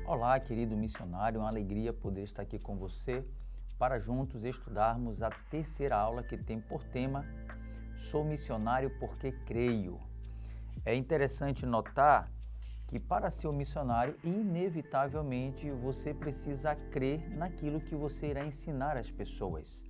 Olá, querido missionário, é uma alegria poder estar aqui com você para juntos estudarmos a terceira aula que tem por tema Sou missionário porque creio. É interessante notar que para ser um missionário, inevitavelmente você precisa crer naquilo que você irá ensinar às pessoas.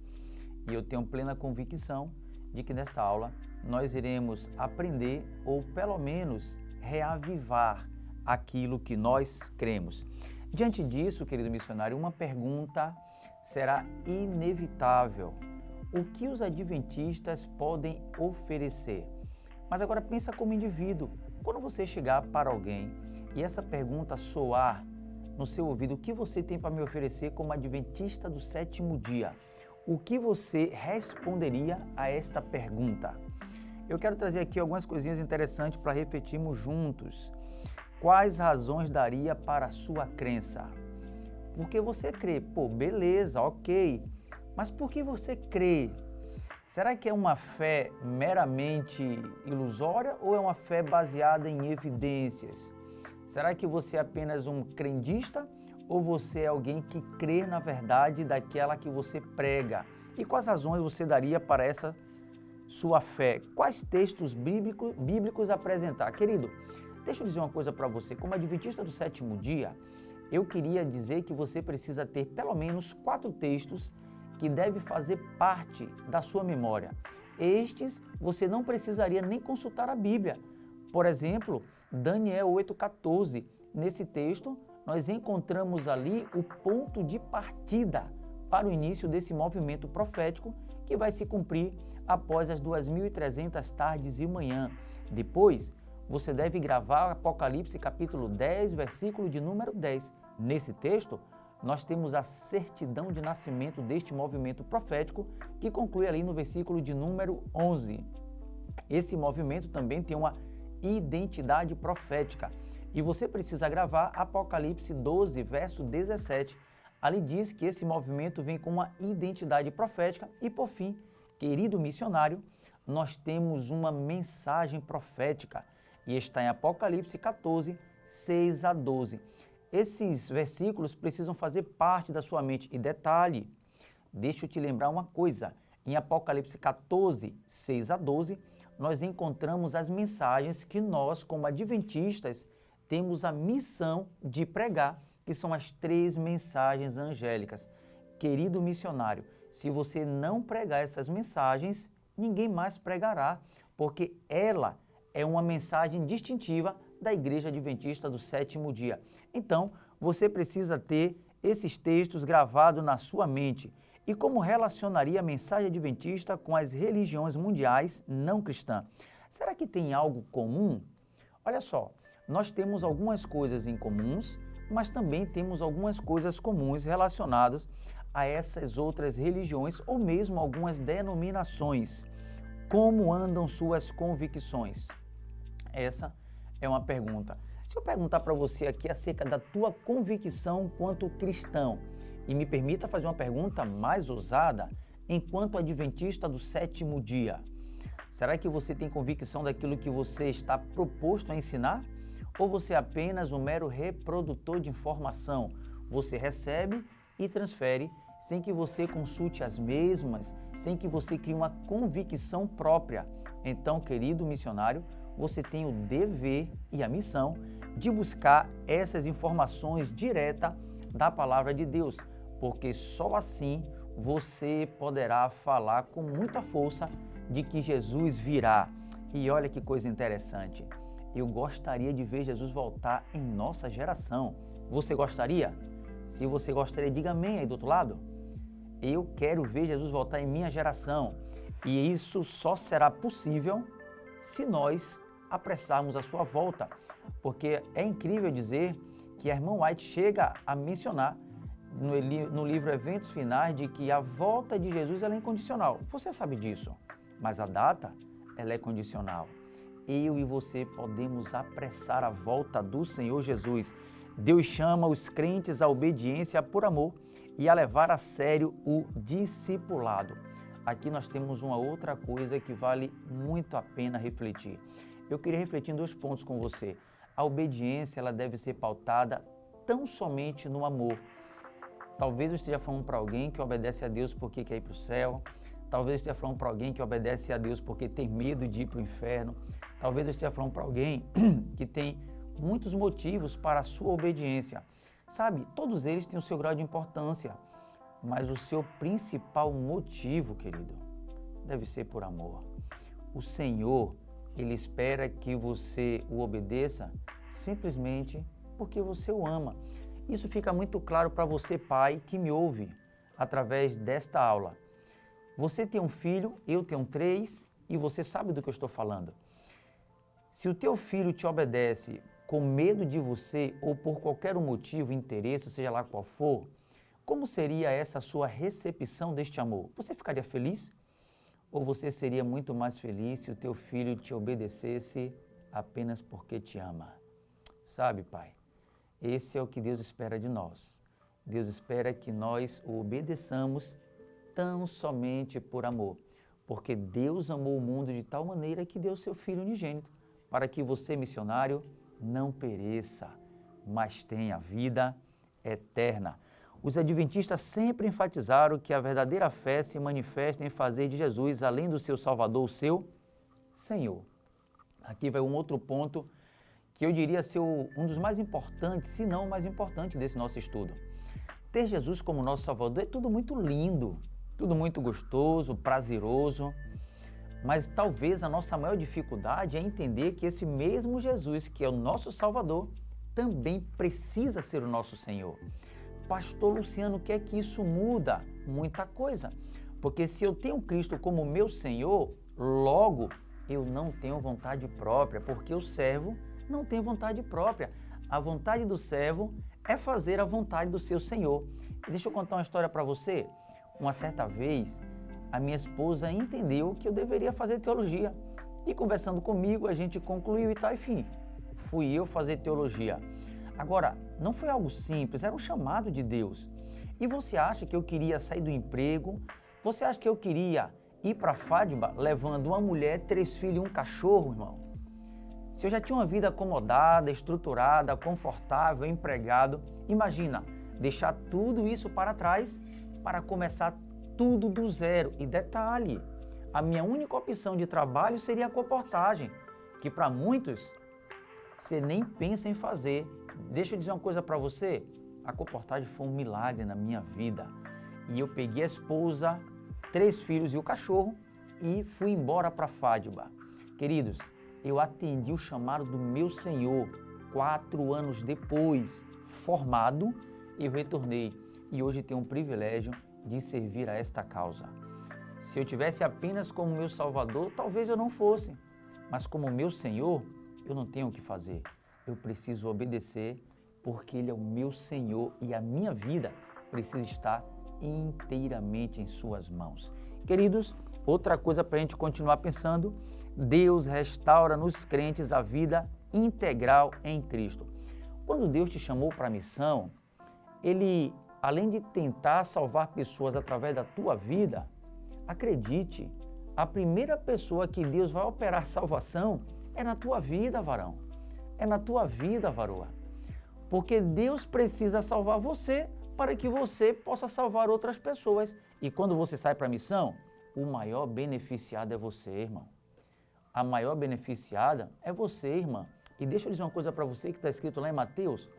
E eu tenho plena convicção de que nesta aula nós iremos aprender ou pelo menos reavivar aquilo que nós cremos. Diante disso, querido missionário, uma pergunta será inevitável. O que os adventistas podem oferecer? Mas agora pensa como indivíduo. Quando você chegar para alguém e essa pergunta soar no seu ouvido, o que você tem para me oferecer como adventista do sétimo dia? O que você responderia a esta pergunta? Eu quero trazer aqui algumas coisinhas interessantes para refletirmos juntos. Quais razões daria para a sua crença? Porque você crê, beleza, ok, mas por que você crê? Será que é uma fé meramente ilusória ou é uma fé baseada em evidências? Será que você é apenas um crentista ou você é alguém que crê na verdade daquela que você prega? E quais razões você daria para essa sua fé? Quais textos bíblicos apresentar? Querido, deixa eu dizer uma coisa para você. Como adventista do sétimo dia, eu queria dizer que você precisa ter pelo menos 4 textos que devem fazer parte da sua memória. Estes você não precisaria nem consultar a Bíblia. Por exemplo, Daniel 8,14. Nesse texto, nós encontramos ali o ponto de partida para o início desse movimento profético que vai se cumprir após as 2.300 tardes e manhã. Depois, você deve gravar Apocalipse capítulo 10, versículo de número 10. Nesse texto, nós temos a certidão de nascimento deste movimento profético que conclui ali no versículo de número 11. Esse movimento também tem uma identidade profética e você precisa gravar Apocalipse 12, verso 17. Ali diz que esse movimento vem com uma identidade profética e, por fim, querido missionário, nós temos uma mensagem profética e está em Apocalipse 14, 6 a 12. Esses versículos precisam fazer parte da sua mente. E detalhe, deixa eu te lembrar uma coisa, em Apocalipse 14, 6 a 12, nós encontramos as mensagens que nós, como adventistas, temos a missão de pregar, que são as 3 mensagens angélicas. Querido missionário, se você não pregar essas mensagens, ninguém mais pregará, porque ela é uma mensagem distintiva da Igreja Adventista do sétimo dia. Então, você precisa ter esses textos gravados na sua mente. E como relacionaria a mensagem adventista com as religiões mundiais não cristãs? Será que tem algo comum? Olha só, nós temos algumas coisas em comuns, mas também temos algumas coisas comuns relacionadas a essas outras religiões ou mesmo algumas denominações. Como andam suas convicções? Essa é uma pergunta. Se eu perguntar para você aqui acerca da tua convicção quanto cristão, e me permita fazer uma pergunta mais ousada, enquanto adventista do sétimo dia, será que você tem convicção daquilo que você está proposto a ensinar? Ou você é apenas um mero reprodutor de informação? Você recebe e transfere sem que você consulte as mesmas, sem que você crie uma convicção própria. Então, querido missionário, você tem o dever e a missão de buscar essas informações diretas da palavra de Deus, porque só assim você poderá falar com muita força de que Jesus virá. E olha que coisa interessante, eu gostaria de ver Jesus voltar em nossa geração. Você gostaria? Se você gostaria, diga amém aí do outro lado. Eu quero ver Jesus voltar em minha geração. E isso só será possível se nós apressarmos a sua volta. Porque é incrível dizer que a irmã White chega a mencionar no livro Eventos Finais de que a volta de Jesus ela é incondicional. Você sabe disso, mas a data ela é condicional. Eu e você podemos apressar a volta do Senhor Jesus. Deus chama os crentes à obediência por amor e a levar a sério o discipulado. Aqui nós temos uma outra coisa que vale muito a pena refletir. Eu queria refletir em 2 pontos com você. a obediência ela deve ser pautada tão somente no amor. Talvez eu esteja falando para alguém que obedece a Deus porque quer ir para o céu. Talvez eu esteja falando para alguém que obedece a Deus porque tem medo de ir para o inferno. Talvez eu esteja falando para alguém que tem muitos motivos para a sua obediência. Sabe, todos eles têm o seu grau de importância, mas o seu principal motivo, querido, deve ser por amor. O Senhor, Ele espera que você o obedeça simplesmente porque você o ama. Isso fica muito claro para você, pai, que me ouve através desta aula. Você tem um filho, eu tenho 3 e você sabe do que eu estou falando. Se o teu filho te obedece com medo de você ou por qualquer motivo, interesse, seja lá qual for, como seria essa sua recepção deste amor? Você ficaria feliz? Ou você seria muito mais feliz se o teu filho te obedecesse apenas porque te ama? Sabe, pai, esse é o que Deus espera de nós. Deus espera que nós o obedeçamos tão somente por amor, porque Deus amou o mundo de tal maneira que deu seu Filho unigênito, para que você, missionário, não pereça, mas tenha vida eterna. Os adventistas sempre enfatizaram que a verdadeira fé se manifesta em fazer de Jesus, além do seu Salvador, o seu Senhor. Aqui vai um outro ponto que eu diria ser um dos mais importantes, se não o mais importante desse nosso estudo. Ter Jesus como nosso Salvador é tudo muito lindo, tudo muito gostoso, prazeroso, mas talvez a nossa maior dificuldade é entender que esse mesmo Jesus, que é o nosso Salvador, também precisa ser o nosso Senhor. Pastor Luciano, o que é que isso muda? Muita coisa, porque se eu tenho Cristo como meu Senhor, logo eu não tenho vontade própria, porque o servo não tem vontade própria. A vontade do servo é fazer a vontade do seu Senhor. E deixa eu contar uma história para você. Uma certa vez, a minha esposa entendeu que eu deveria fazer teologia. E conversando comigo, a gente concluiu e tal, enfim, fui eu fazer teologia. Agora, não foi algo simples, era um chamado de Deus. E você acha que eu queria sair do emprego? Você acha que eu queria ir para Fátima levando uma mulher, 3 filhos e um cachorro, irmão? Se eu já tinha uma vida acomodada, estruturada, confortável, empregado, imagina, deixar tudo isso para trás para começar tudo do zero. E detalhe, a minha única opção de trabalho seria a comportagem, que para muitos você nem pensa em fazer. Deixa eu dizer uma coisa para você, a comportagem foi um milagre na minha vida. E eu peguei a esposa, 3 filhos e o cachorro e fui embora para Fátima. Queridos, eu atendi o chamado do meu Senhor. 4 anos depois, formado, eu retornei e hoje tenho o privilégio de servir a esta causa. Se eu tivesse apenas como meu Salvador, talvez eu não fosse, mas como meu Senhor, eu não tenho o que fazer. Eu preciso obedecer porque Ele é o meu Senhor e a minha vida precisa estar inteiramente em suas mãos. Queridos, outra coisa para a gente continuar pensando, Deus restaura nos crentes a vida integral em Cristo. Quando Deus te chamou para a missão, Ele, além de tentar salvar pessoas através da tua vida, acredite, a primeira pessoa que Deus vai operar salvação é na tua vida, varão. É na tua vida, varoa. Porque Deus precisa salvar você para que você possa salvar outras pessoas. E quando você sai para a missão, o maior beneficiado é você, irmão. A maior beneficiada é você, irmã. E deixa eu dizer uma coisa para você que está escrito lá em Mateus,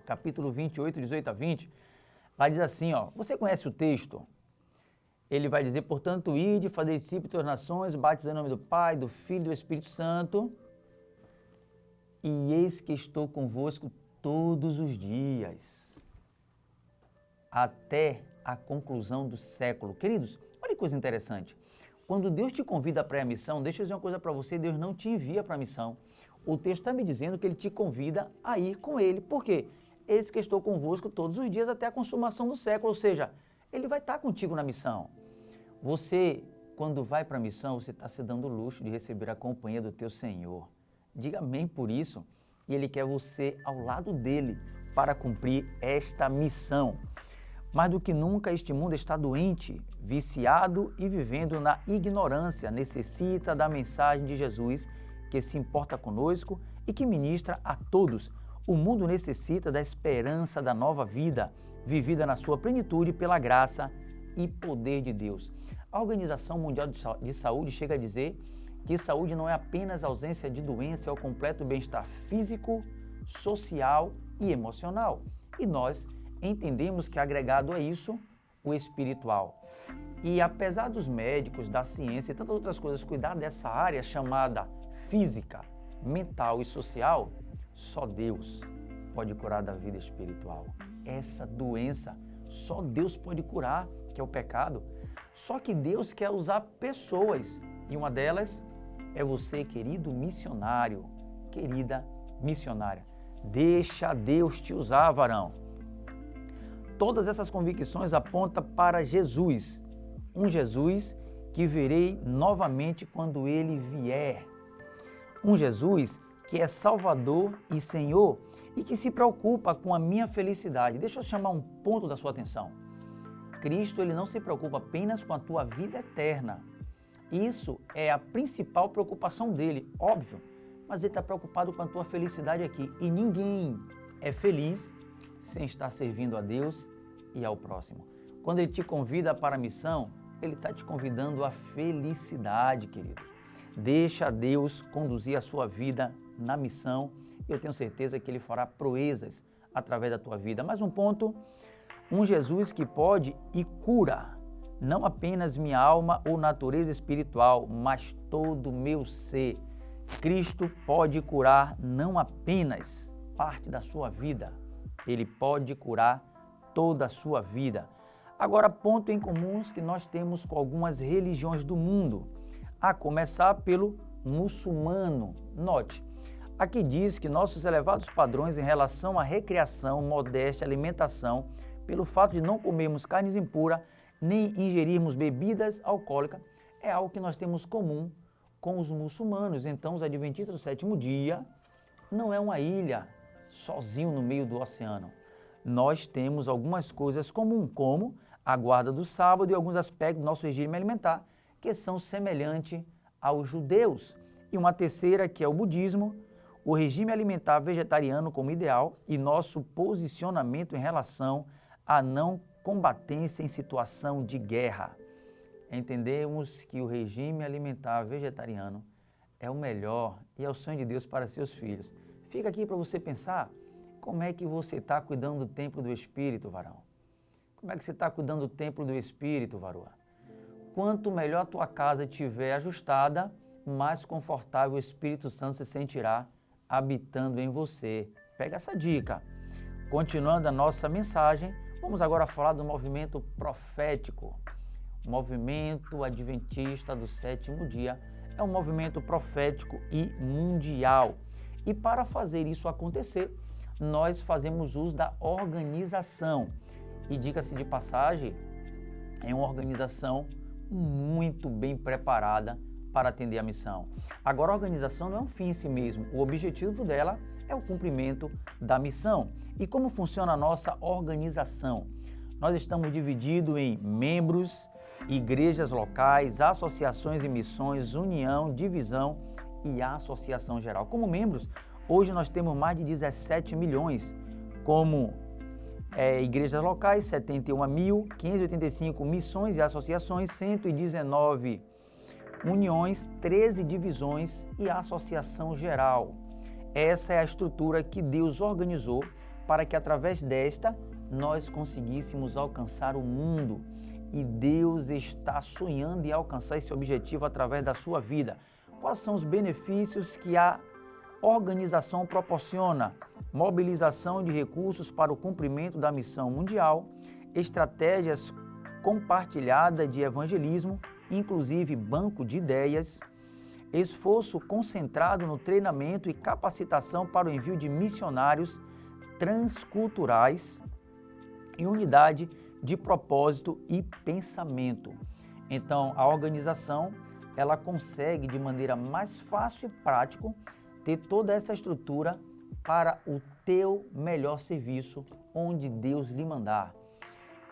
capítulo 28, 18 a 20. Lá diz assim, ó, você conhece o texto? Ele vai dizer, portanto, ide, fazei discípulos de todas as nações, batizando em nome do Pai, do Filho e do Espírito Santo. E eis que estou convosco todos os dias, até a conclusão do século. Queridos, olha que coisa interessante. Quando Deus te convida para a missão, deixa eu dizer uma coisa para você, Deus não te envia para a missão. O texto está me dizendo que Ele te convida a ir com Ele. Por quê? Eis que estou convosco todos os dias até a consumação do século. Ou seja, Ele vai estar contigo na missão. Você, quando vai para a missão, você está se dando o luxo de receber a companhia do teu Senhor. Diga amém por isso. E Ele quer você ao lado dEle para cumprir esta missão. Mais do que nunca, este mundo está doente, viciado e vivendo na ignorância. Necessita da mensagem de Jesus, que se importa conosco e que ministra a todos. O mundo necessita da esperança da nova vida, vivida na sua plenitude pela graça e poder de Deus. A Organização Mundial de Saúde chega a dizer que saúde não é apenas ausência de doença, é o completo bem-estar físico, social e emocional. E nós entendemos que agregado a isso, o espiritual. E apesar dos médicos, da ciência e tantas outras coisas cuidar dessa área chamada física, mental e social, só Deus pode curar da vida espiritual. Essa doença, só Deus pode curar, que é o pecado. Só que Deus quer usar pessoas, e uma delas é você, querido missionário, querida missionária. Deixa Deus te usar, varão. Todas essas convicções apontam para Jesus, um Jesus que verei novamente quando Ele vier. Um Jesus que é Salvador e Senhor e que se preocupa com a minha felicidade. Deixa eu chamar um ponto da sua atenção. Cristo, Ele não se preocupa apenas com a tua vida eterna. Isso é a principal preocupação dele, óbvio, mas Ele está preocupado com a tua felicidade aqui. E ninguém é feliz sem estar servindo a Deus e ao próximo. Quando Ele te convida para a missão, Ele está te convidando à felicidade, querido. Deixa Deus conduzir a sua vida na missão e eu tenho certeza que Ele fará proezas através da tua vida. Mais um ponto, um Jesus que pode e cura, não apenas minha alma ou natureza espiritual, mas todo o meu ser. Cristo pode curar não apenas parte da sua vida, Ele pode curar toda a sua vida. Agora, pontos em comuns que nós temos com algumas religiões do mundo, a começar pelo muçulmano. Note, aqui diz que nossos elevados padrões em relação à recreação, modéstia, alimentação, pelo fato de não comermos carnes impuras, nem ingerirmos bebidas alcoólicas, é algo que nós temos comum com os muçulmanos. Então, os adventistas do sétimo dia não é uma ilha sozinho no meio do oceano. Nós temos algumas coisas comuns, como a guarda do sábado e alguns aspectos do nosso regime alimentar, que são semelhantes aos judeus. E uma terceira, que é o budismo, o regime alimentar vegetariano como ideal e nosso posicionamento em relação à não combatência em situação de guerra. Entendemos que o regime alimentar vegetariano é o melhor e é o sonho de Deus para seus filhos. Fica aqui para você pensar como é que você está cuidando do templo do Espírito, varão. Como é que você está cuidando do templo do Espírito, varoa? Quanto melhor a tua casa estiver ajustada, mais confortável o Espírito Santo se sentirá habitando em você. Pega essa dica. Continuando a nossa mensagem, vamos agora falar do movimento profético. O movimento adventista do sétimo dia é um movimento profético e mundial. E para fazer isso acontecer, nós fazemos uso da organização. E diga-se de passagem, é uma organização muito bem preparada para atender a missão. Agora, a organização não é um fim em si mesmo. O objetivo dela é o cumprimento da missão. E como funciona a nossa organização? Nós estamos divididos em membros, igrejas locais, associações e missões, união, divisão e associação geral. Como membros, hoje nós temos mais de 17 milhões, como igrejas locais, 71.585 missões e associações, 119 uniões, 13 divisões e associação geral. Essa é a estrutura que Deus organizou para que através desta nós conseguíssemos alcançar o mundo. E Deus está sonhando em alcançar esse objetivo através da sua vida. Quais são os benefícios que a organização proporciona? Mobilização de recursos para o cumprimento da missão mundial, estratégias compartilhadas de evangelismo, inclusive banco de ideias, esforço concentrado no treinamento e capacitação para o envio de missionários transculturais e unidade de propósito e pensamento. Então, a organização, ela consegue de maneira mais fácil e prática ter toda essa estrutura para o teu melhor serviço, onde Deus lhe mandar.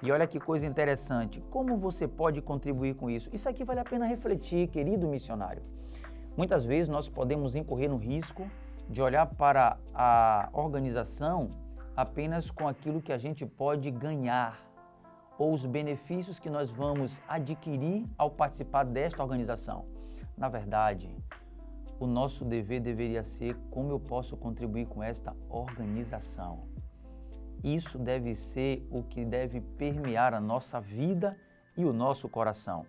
E olha que coisa interessante, como você pode contribuir com isso? Isso aqui vale a pena refletir, querido missionário. Muitas vezes nós podemos incorrer no risco de olhar para a organização apenas com aquilo que a gente pode ganhar ou os benefícios que nós vamos adquirir ao participar desta organização. Na verdade, o nosso dever deveria ser como eu posso contribuir com esta organização. Isso deve ser o que deve permear a nossa vida e o nosso coração.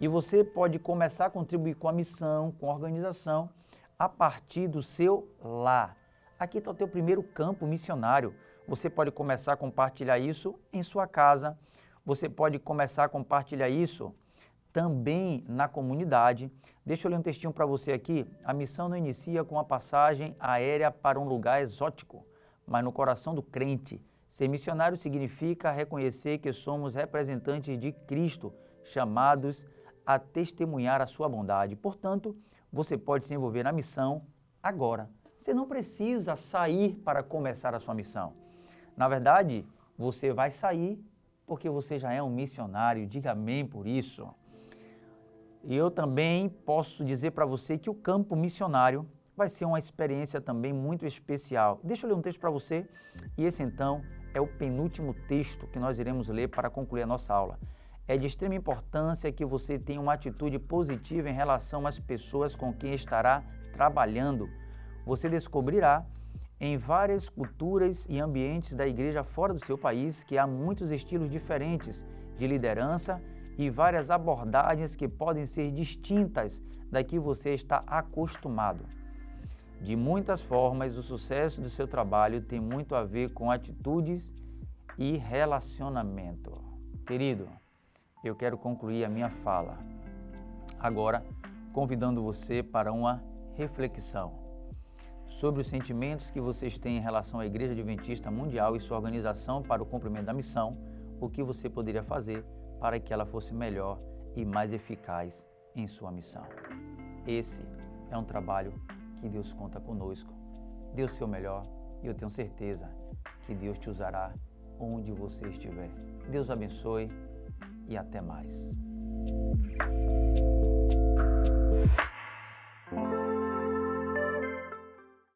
E você pode começar a contribuir com a missão, com a organização, a partir do seu lar. Aqui está o teu primeiro campo missionário. Você pode começar a compartilhar isso em sua casa. Você pode começar a compartilhar isso também na comunidade. Deixa eu ler um textinho para você aqui. A missão não inicia com a passagem aérea para um lugar exótico, mas no coração do crente. Ser missionário significa reconhecer que somos representantes de Cristo, chamados a testemunhar a sua bondade. Portanto, você pode se envolver na missão agora. Você não precisa sair para começar a sua missão. Na verdade, você vai sair porque você já é um missionário. Diga amém por isso. E eu também posso dizer para você que o campo missionário vai ser uma experiência também muito especial. Deixa eu ler um texto para você e esse então é o penúltimo texto que nós iremos ler para concluir a nossa aula. É de extrema importância que você tenha uma atitude positiva em relação às pessoas com quem estará trabalhando. Você descobrirá em várias culturas e ambientes da igreja fora do seu país que há muitos estilos diferentes de liderança e várias abordagens que podem ser distintas da que você está acostumado. De muitas formas, o sucesso do seu trabalho tem muito a ver com atitudes e relacionamento. Querido, eu quero concluir a minha fala agora convidando você para uma reflexão sobre os sentimentos que vocês têm em relação à Igreja Adventista Mundial e sua organização para o cumprimento da missão, o que você poderia fazer para que ela fosse melhor e mais eficaz em sua missão. Esse é um trabalho que Deus conta conosco. Dê o seu melhor e eu tenho certeza que Deus te usará onde você estiver. Deus abençoe e até mais.